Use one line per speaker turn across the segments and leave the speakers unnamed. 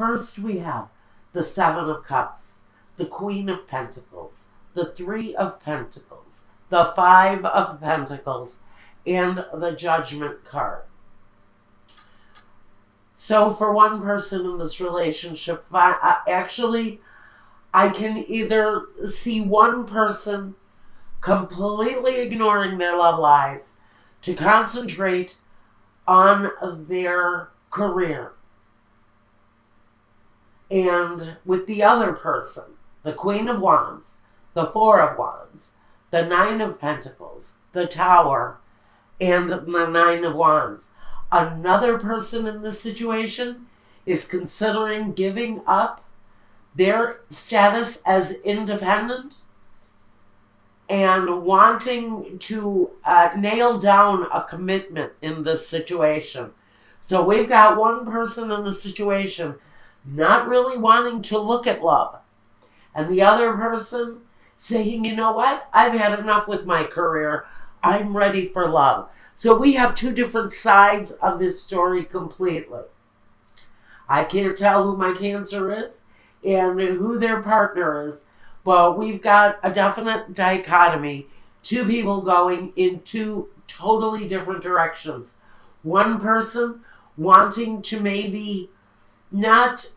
First we have the Seven of Cups, the Queen of Pentacles, the Three of Pentacles, the Five of Pentacles, and the Judgment card. So for one person in this relationship, actually, I can either see one person completely ignoring their love lives to concentrate on their career. And with the other person, the Queen of Wands, the Four of Wands, the Nine of Pentacles, the Tower, and the Nine of Wands. Another person in this situation is considering giving up their status as independent and wanting to nail down a commitment in this situation. So we've got one person in the situation not really wanting to look at love, and the other person saying, you know what, I've had enough with my career, I'm ready for love. So we have two different sides of this story completely. I can't tell who my Cancer is and who their partner is, but we've got a definite dichotomy. Two people going in two totally different directions. One person wanting to maybe not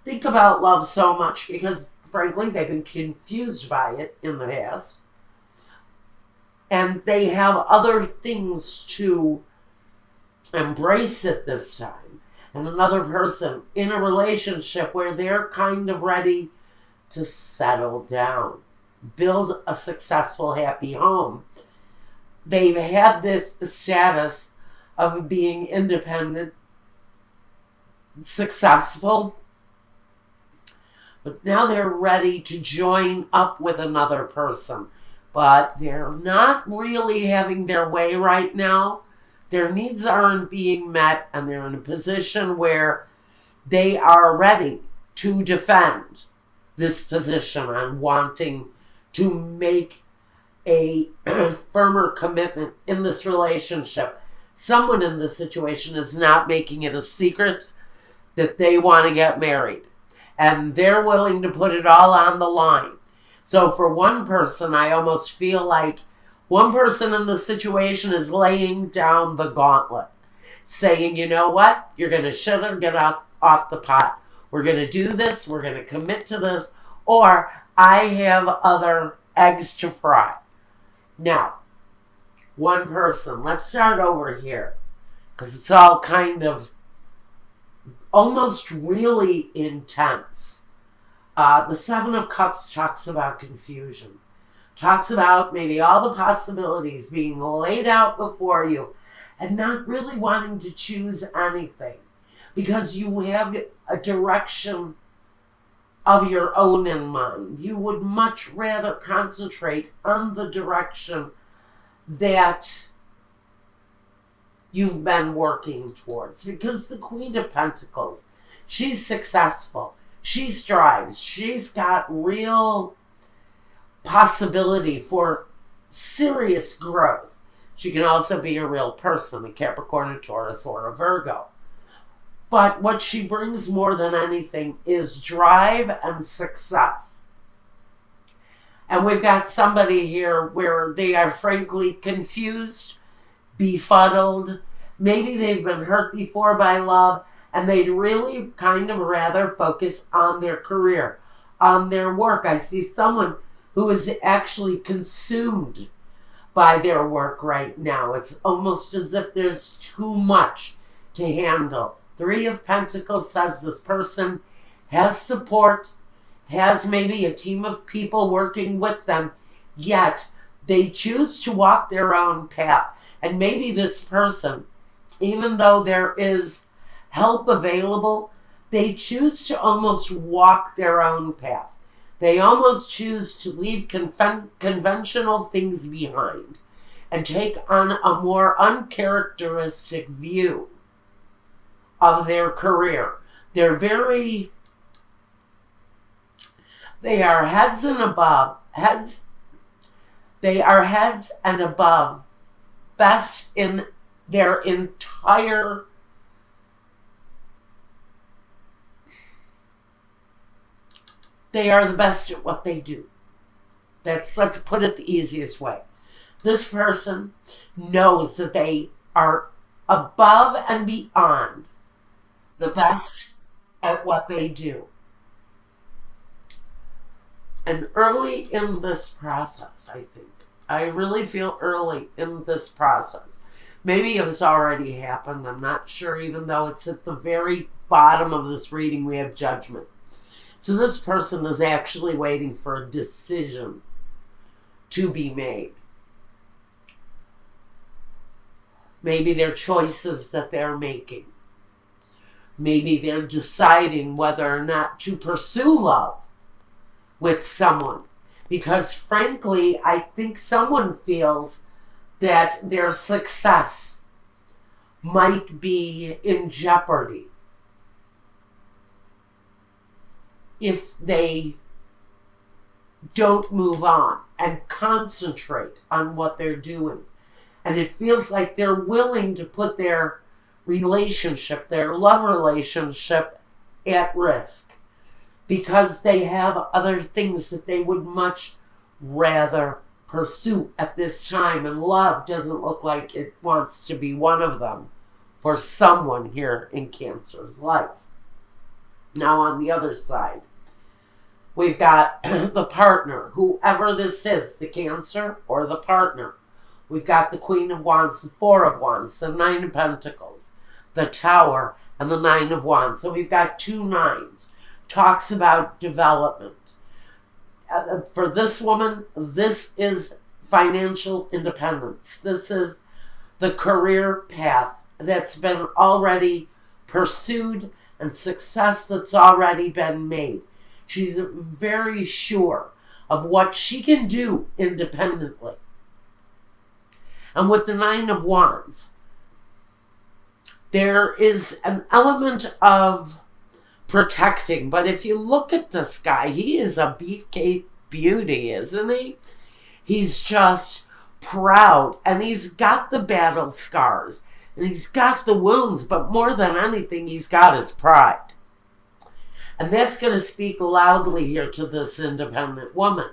think about love so much because, frankly, they've been confused by it in the past. And they have other things to embrace at this time. And another person in a relationship where they're kind of ready to settle down, build a successful, happy home. They've had this status of being independent, successful, but now they're ready to join up with another person. But they're not really having their way right now. Their needs aren't being met, and they're in a position where they are ready to defend this position on wanting to make a firmer commitment in this relationship. Someone in this situation is not making it a secret that they want to get married, and they're willing to put it all on the line. So for one person, I almost feel like one person in the situation is laying down the gauntlet, saying, you know what, you're going to shut or get off the pot. We're going to do this, we're going to commit to this, or I have other eggs to fry. Now, one person, let's start over here, because it's all kind of almost really intense. The Seven of Cups talks about confusion. Talks about maybe all the possibilities being laid out before you and not really wanting to choose anything because you have a direction of your own in mind. You would much rather concentrate on the direction that you've been working towards, because the Queen of Pentacles, she's successful. She strives. She's got real possibility for serious growth. She can also be a real person, a Capricorn, a Taurus, or a Virgo. But what she brings more than anything is drive and success. And we've got somebody here where they are frankly confused, befuddled. Maybe they've been hurt before by love, and they'd really kind of rather focus on their career, on their work. I see someone who is actually consumed by their work right now. It's almost as if there's too much to handle. Three of Pentacles says this person has support, has maybe a team of people working with them, yet they choose to walk their own path. And maybe this person, even though there is help available, they choose to almost walk their own path. They almost choose to leave conventional things behind and take on a more uncharacteristic view of their career. They are heads and above, they are heads and above, best in their entire they are the best at what they do. Let's put it the easiest way. This person knows that they are above and beyond the best at what they do. And early in this process, I really feel early in this process. Maybe it's already happened, I'm not sure, even though it's at the very bottom of this reading we have judgment. So this person is actually waiting for a decision to be made. Maybe they're choices that they're making. Maybe they're deciding whether or not to pursue love with someone. Because frankly, I think someone feels that their success might be in jeopardy if they don't move on and concentrate on what they're doing. And it feels like they're willing to put their relationship, their love relationship, at risk because they have other things that they would much rather pursue at this time, and love doesn't look like it wants to be one of them for someone here in Cancer's life. Now on the other side, we've got the partner, whoever this is, the Cancer or the partner. We've got the Queen of Wands, the Four of Wands, the Nine of Pentacles, the Tower, and the Nine of Wands. So we've got two nines. Talks about development. For this woman, this is financial independence. This is the career path that's been already pursued and success that's already been made. She's very sure of what she can do independently. And with the Nine of Wands, there is an element of protecting. But if you look at this guy, he is a beefcake beauty, isn't he? He's just proud, and he's got the battle scars, and he's got the wounds, but more than anything, he's got his pride. And that's going to speak loudly here to this independent woman.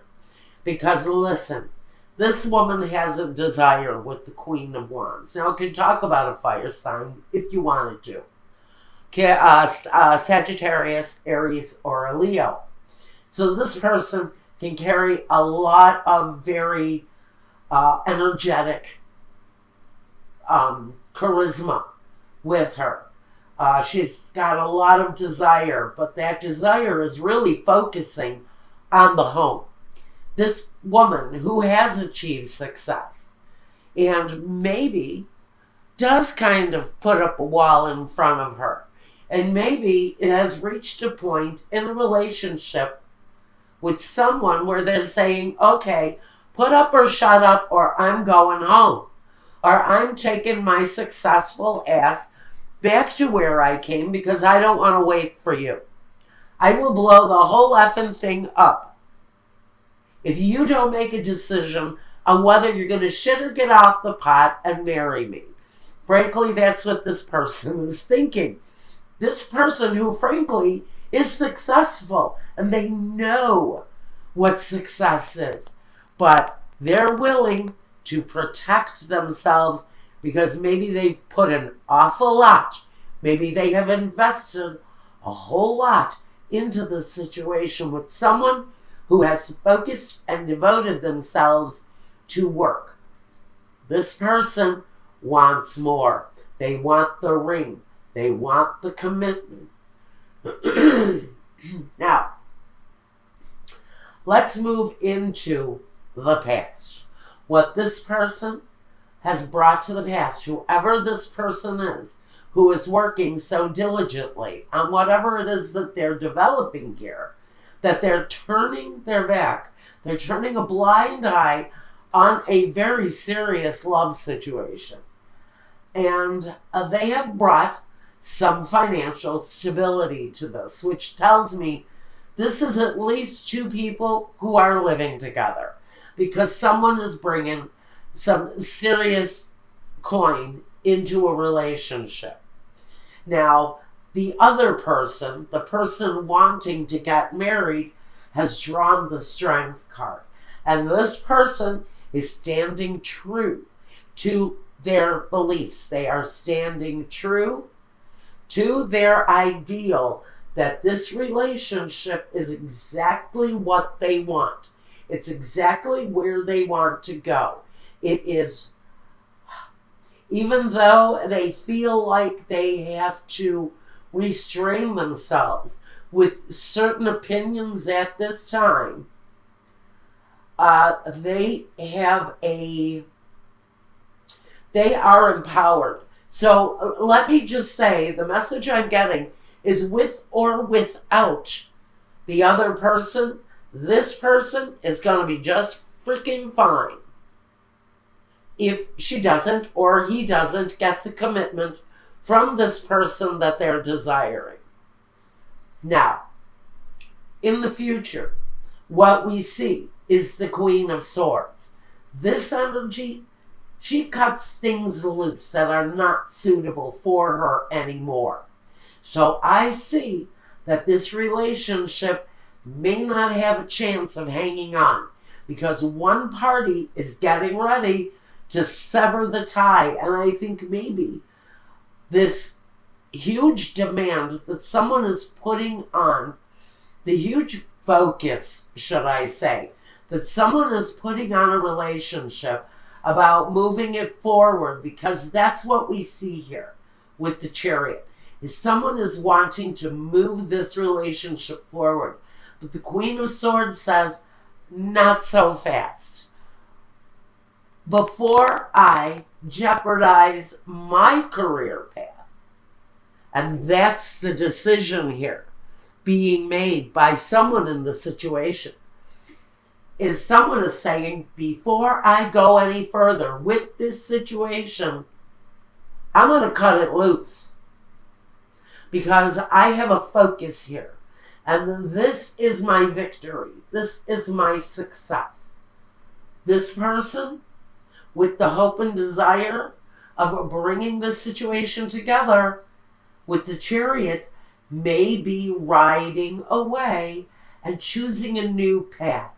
Because listen, this woman has a desire with the Queen of Wands. Now, I could talk about a fire sign if you wanted to. Sagittarius, Aries, or a Leo. So this person can carry a lot of very energetic charisma with her. She's got a lot of desire, but that desire is really focusing on the home. This woman who has achieved success and maybe does kind of put up a wall in front of her, and maybe it has reached a point in a relationship with someone where they're saying, okay, put up or shut up, or I'm going home, or I'm taking my successful ass back to where I came because I don't want to wait for you. I will blow the whole effing thing up if you don't make a decision on whether you're going to shit or get off the pot and marry me. Frankly, that's what this person is thinking. This person who, frankly, is successful, and they know what success is. But they're willing to protect themselves because maybe they've put an awful lot. Maybe they have invested a whole lot into the situation with someone who has focused and devoted themselves to work. This person wants more. They want the ring. They want the commitment. Now, let's move into the past. What this person has brought to the past, whoever this person is, who is working so diligently on whatever it is that they're developing here, that they're turning their back, they're turning a blind eye on a very serious love situation. And they have brought some financial stability to this, which tells me this is at least two people who are living together, because someone is bringing some serious coin into a relationship. Now, the other person, the person wanting to get married, has drawn the Strength card. And this person is standing true to their beliefs. They are standing true to their ideal that this relationship is exactly what they want. It's exactly where they want to go. It is, even though they feel like they have to restrain themselves with certain opinions at this time, they are empowered. So let me just say, the message I'm getting is with or without the other person, this person is going to be just freaking fine. If she doesn't or he doesn't get the commitment from this person that they're desiring. Now, in the future, what we see is the Queen of Swords. This energy, she cuts things loose that are not suitable for her anymore. So I see that this relationship may not have a chance of hanging on because one party is getting ready to sever the tie. And I think maybe this huge demand that someone is putting on, the huge focus, should I say, that someone is putting on a relationship about moving it forward, because that's what we see here with the Chariot, is someone is wanting to move this relationship forward. But the Queen of Swords says, not so fast. Before I jeopardize my career path. And that's the decision here being made by someone in the situation. Is someone is saying, before I go any further with this situation, I'm going to cut it loose. Because I have a focus here. And this is my victory. This is my success. This person, with the hope and desire of bringing this situation together with the Chariot, may be riding away and choosing a new path.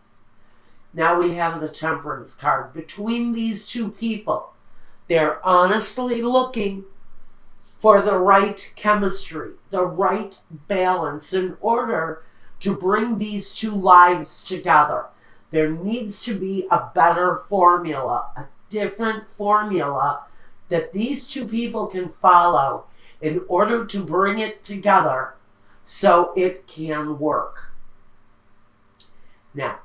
Now we have the Temperance card. Between these two people, they're honestly looking for the right chemistry, the right balance in order to bring these two lives together. There needs to be a better formula, a different formula that these two people can follow in order to bring it together so it can work. Now,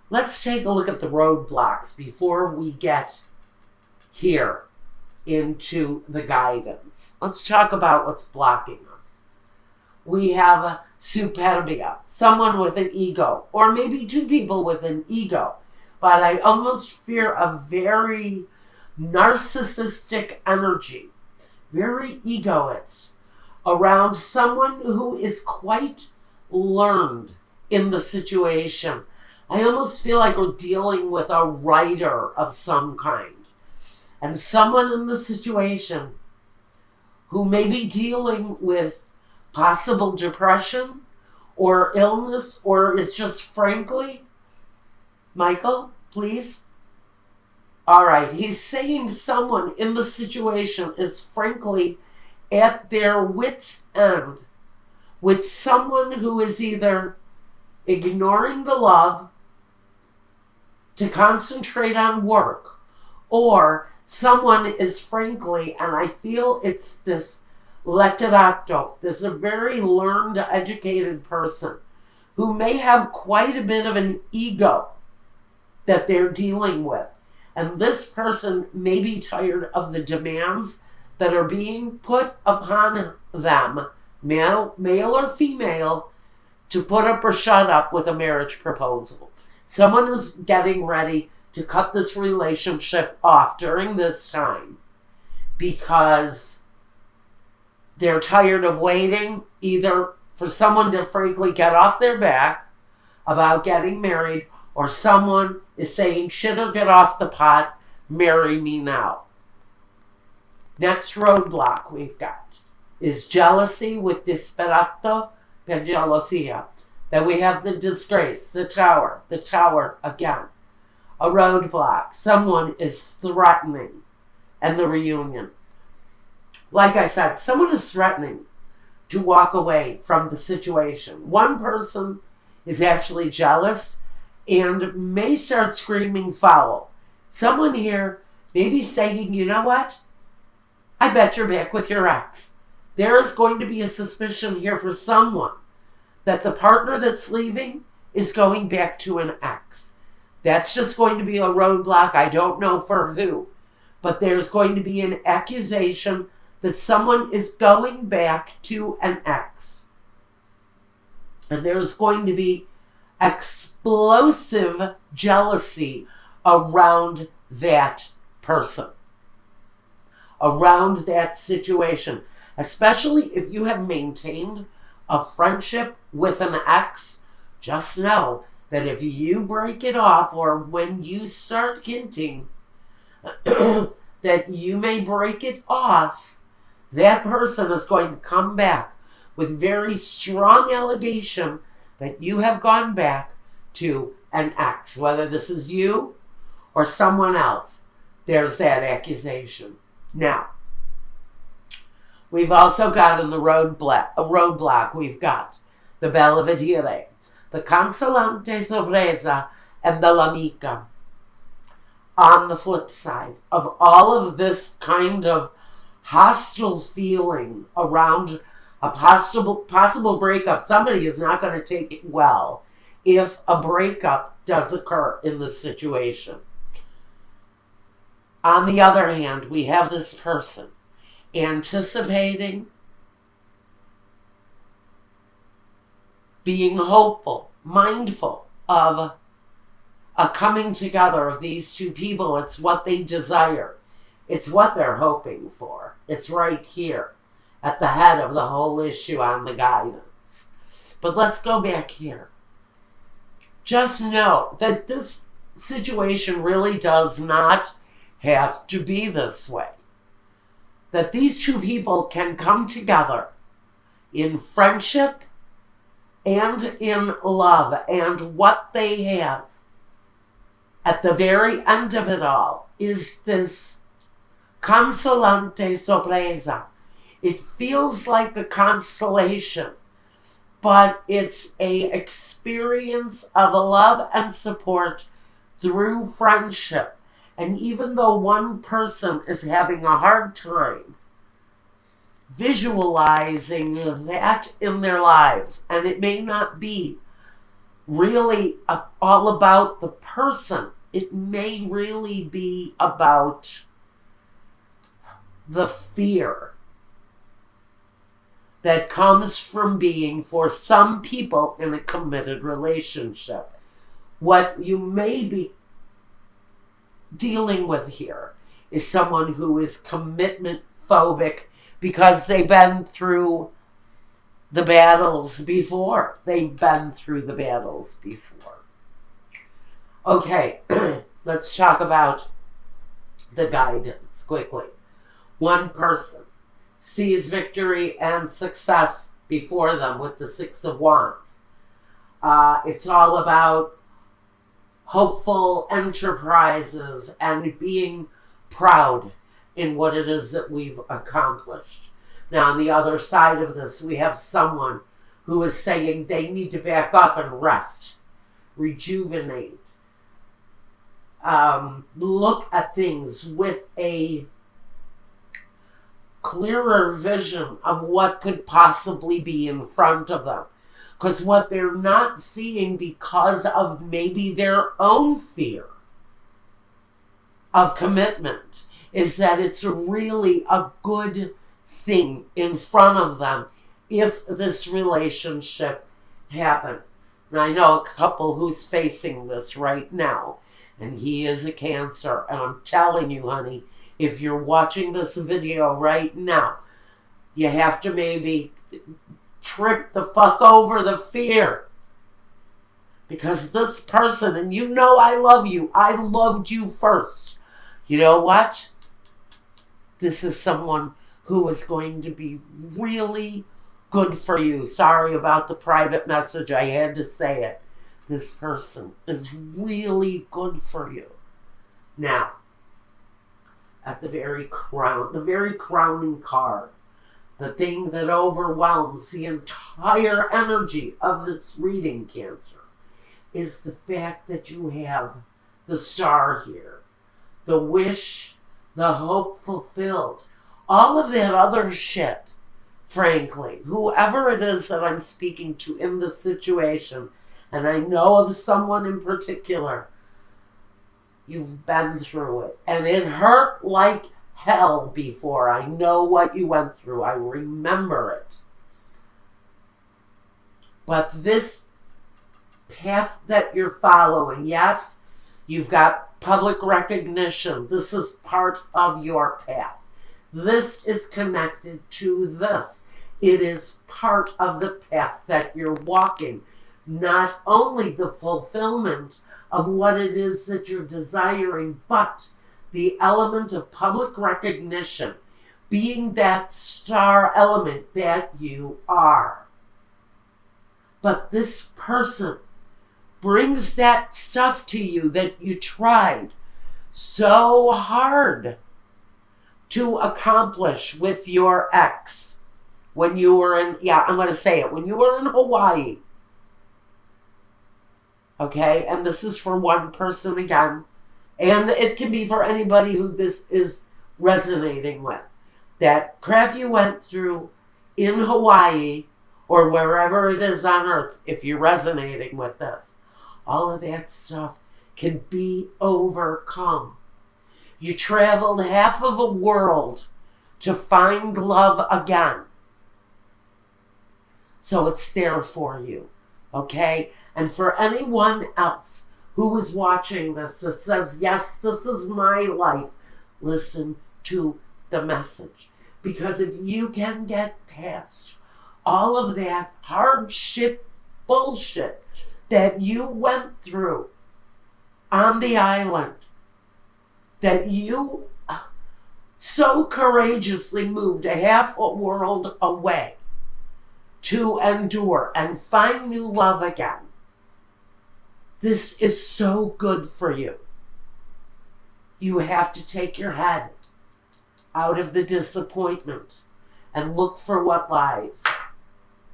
let's take a look at the roadblocks before we get here into the guidance. Let's talk about what's blocking us. We have a superbia, someone with an ego, or maybe two people with an ego, but I almost fear a very narcissistic energy, very egoist, around someone who is quite learned in the situation. I almost feel like we're dealing with a writer of some kind. And someone in the situation who may be dealing with possible depression or illness, or is just frankly, Michael, please. All right, he's saying someone in the situation is frankly at their wit's end with someone who is either ignoring the love to concentrate on work, or someone is frankly, and I feel it's this letterato, this a very learned, educated person who may have quite a bit of an ego that they're dealing with. And this person may be tired of the demands that are being put upon them, male or female, to put up or shut up with a marriage proposal. Someone is getting ready to cut this relationship off during this time because they're tired of waiting, either for someone to frankly get off their back about getting married, or someone is saying, shit or get off the pot, marry me now. Next roadblock we've got is jealousy with disperato per gelosia. Then we have the disgrace, the tower again. A roadblock. Someone is threatening. And the reunion. Like I said, someone is threatening to walk away from the situation. One person is actually jealous and may start screaming foul. Someone here may be saying, you know what? I bet you're back with your ex. There is going to be a suspicion here for someone that the partner that's leaving is going back to an ex. That's just going to be a roadblock. I don't know for who. But there's going to be an accusation that someone is going back to an ex. And there's going to be explosive jealousy around that person, around that situation, especially if you have maintained a friendship with an ex. Just know that if you break it off, or when you start hinting that you may break it off, that person is going to come back with very strong allegation that you have gone back to an ex. Whether this is you or someone else, there's that accusation. Now, we've also got in the roadblock, we've got the Belvedere, the Consolante Sorpresa, and the L'Amica. On the flip side of all of this kind of hostile feeling around a possible breakup, somebody is not going to take it well if a breakup does occur in this situation. On the other hand, we have this person anticipating, being hopeful, mindful of a coming together of these two people. It's what they desire. It's what they're hoping for. It's right here at the head of the whole issue on the guidance. But let's go back here. Just know that this situation really does not have to be this way. That these two people can come together in friendship and in love, and what they have at the very end of it all is this consolante sorpresa. It feels like a consolation, but it's a experience of love and support through friendship. And even though one person is having a hard time visualizing that in their lives, and it may not be really all about the person, it may really be about the fear that comes from being, for some people, in a committed relationship. What you may be dealing with here is someone who is commitment phobic because they've been through the battles before. Okay, let's talk about the guidance quickly. One person sees victory and success before them with the Six of Wands. It's all about hopeful enterprises and being proud in what it is that we've accomplished. Now, on the other side of this, we have someone who is saying they need to back off and rest, rejuvenate, look at things with a clearer vision of what could possibly be in front of them. Because what they're not seeing, because of maybe their own fear of commitment, is that it's really a good thing in front of them if this relationship happens. And I know a couple who's facing this right now, and he is a Cancer. And I'm telling you, honey, if you're watching this video right now, you have to maybe trip the fuck over the fear. Because this person, and you know I love you, I loved you first. You know what? This is someone who is going to be really good for you. Sorry about the private message. I had to say it. This person is really good for you. Now, at the very crowning card, the thing that overwhelms the entire energy of this reading, Cancer, is the fact that you have the star here. The wish, the hope fulfilled. All of that other shit, frankly, whoever it is that I'm speaking to in this situation, and I know of someone in particular, you've been through it. And it hurt like hell before. I know what you went through. I remember it. But this path that you're following, yes, you've got public recognition. This is part of your path. This is connected to this. It is part of the path that you're walking. Not only the fulfillment of what it is that you're desiring, but the element of public recognition, being that star element that you are. But this person brings that stuff to you that you tried so hard to accomplish with your ex when you were in, I'm going to say it, when you were in Hawaii. Okay, and this is for one person again, and it can be for anybody who this is resonating with. That crap you went through in Hawaii or wherever it is on earth, if you're resonating with this, all of that stuff can be overcome. You traveled half of a world to find love again. So it's there for you, okay? And for anyone else who is watching this that says, yes, this is my life, listen to the message. Because if you can get past all of that hardship bullshit that you went through on the island, that you so courageously moved a half a world away to endure and find new love again, this is so good for you. You have to take your head out of the disappointment and look for what lies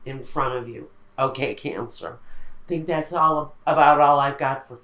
in front of you. Okay, Cancer. I think that's all about all I've got for